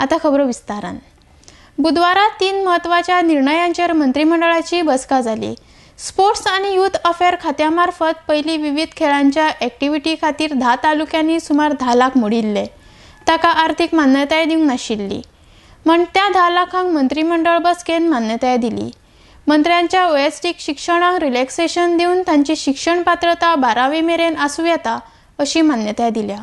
आता खबर विस्तारान। बुधवारात 3 महत्वाच्या निर्णयांचेर मंत्रिमंडळाची बसका जाली। स्पोर्ट्स आणि यूथ अफेअर खात्यामार्फत पहिली विविध खेळांच्या ॲक्टिव्हिटी खातीर 10 तालुक्यांनी सुमार 10 लाख मोडिल्ले। ताका आर्थीक मान्यताय दिवंक नाशिल्ली, म्हण त्या 10 लाखांक मंत्रिमंडळ बसकेन मान्यताय दिली। मंत्र्यांच्या वैयक्तिक शिक्षणाक रिलॅक्सेशन दिवन तांची शिक्षण पात्रता 12वी मेरेन आसूं येता अशी मान्यताय दिल्या।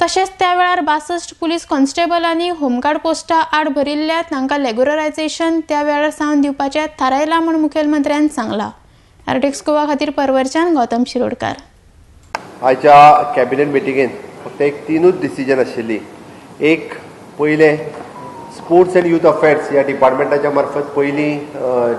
तशेंच त्या वेळार 62 पुलीस कॉन्स्टेबलांनी होमगार्ड पोस्टां आड भरिल्ल्या तांकां रेग्युलरायझेशन त्या वेळार सावन दिवपाचें थारायलां म्हण मुखेलमंत्र्यान सांगलां। आर्टिक्स गोवा खातीर परवरच्यान गौतम शिरोडकार। आयच्या कॅबिनेट मिटिंगेन फक्त एक 3च डिसिजन आशिल्ली। एक पयले स्पोर्ट्स एंड यूथ अफेअर्स ह्या डिपार्टमेंटाच्या मार्फत पयली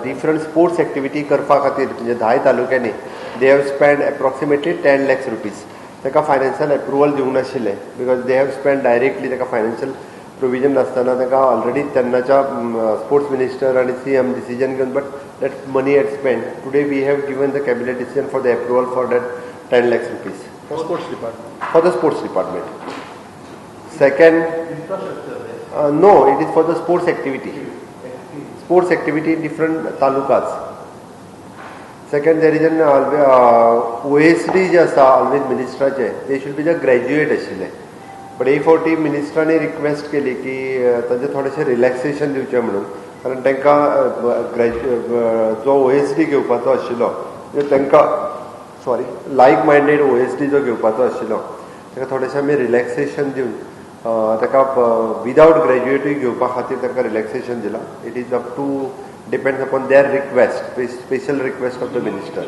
डिफरंट स्पोर्ट्स एक्टिविटी करपा खातीर म्हणजे 10 तालुक्यांनी they have spend approximately 10 lakhs rupees ताका फायनान्शियल अप्रुवल दिवंक नाशिल्लें because they have spend directly ताका फायनान्शियल प्रोविजन नासतना ताका ऑलरेडी तेन्नाच्या स्पोर्ट्स मिनिस्टर आणि CM डिसिजन घेवन but that money had spend today we have given the cabinet decision for the approval for that 10 lakhs rupees for the sports department. Second, no, it is for the sports activity. Sports activity in different talukas. Second, there is an OSD जे आसा always ministraचे, they should be the graduate आशिल्ले. But हे फावटी मिनिस्टरांनी request केली की तांचे थोडेशें relaxation दिवचें म्हणून, कारण तांकां जो OSD घेवपाचो आशिल्लो तांकां लायक मायंडेड OSD जो घेवपाचो आशिल्लो ताका थोडेशें आमी रिलॅक्सेशन दिवन ताका विदाउट ग्रॅज्युएटूय घेवपा खातीर ताका रिलॅक्सेशन दिलां। It is up to depends upon their request, special request of the minister.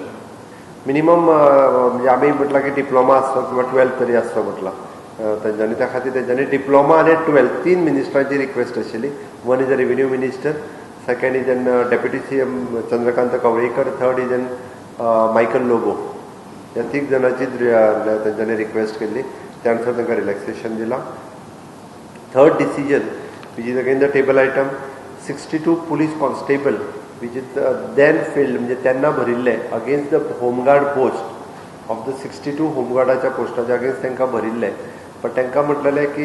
Minimum म्हणजे आमी म्हटलां की डिप्लोमा आसचो किंवा 12th तरी आसचो म्हटलां तेंच्यांनी, त्या खातीर तेंच्यांनी डिप्लोमा आनी 12th 3 मिनिस्टरांची रिक्वेस्ट आशिल्ली। One is a revenue minister, second is an deputy CM Chandrakant Kavlekar, third is an Michael Lobo. ह्या 3 जाणांची तेंच्यांनी रिक्वेस्ट केल्ली, त्या अनुसार तांकां रिलॅक्सेशन दिलां। Third decision which is again the table item 62 police constable which is then filled म्हणजे तेन्ना भरिल्ले against the home guard post of the 62 होमगार्डाच्या पोस्टाच्या अगेन्स्ट तांकां भरिल्ले। बट तांकां म्हटलेलें की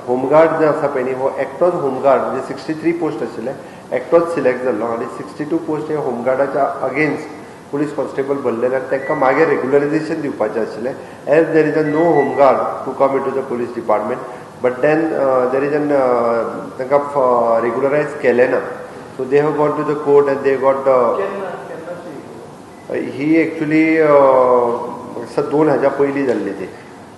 होमगार्ड जो आसा पळय न्ही हो एकटोच होमगार्ड म्हणजे 63 पोस्ट आशिल्ले एकटोच सिलेक्ट जाल्लो आनी 62 पोस्ट हे होमगार्डाच्या अगेन्स्ट पुलीस कॉन्स्टेबल भरलेले तांकां मागीर रेग्युलरायझेशन दिवपाचें आशिल्लें as there is a no home guard to come in to the police department. But then there is an तांकां रेग्युलरायज केलें ना, so they have gone to the court and they got he actually 2000 पयलीं जाल्ली ती,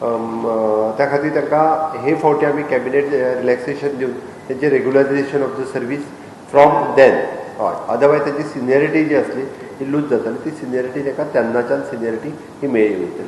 त्या खातीर तांकां हे फावटी आमी कॅबिनेट रिलॅक्सेशन दिवन तेंचे regularisation of the service from then हय, अदरवायज तेची सिनियरिटी जी आसली ती लूज जाताली, ती सिनियरिटी ताका तेन्नाच्यान सिनियरिटी ही मेळ्ळी वयतली।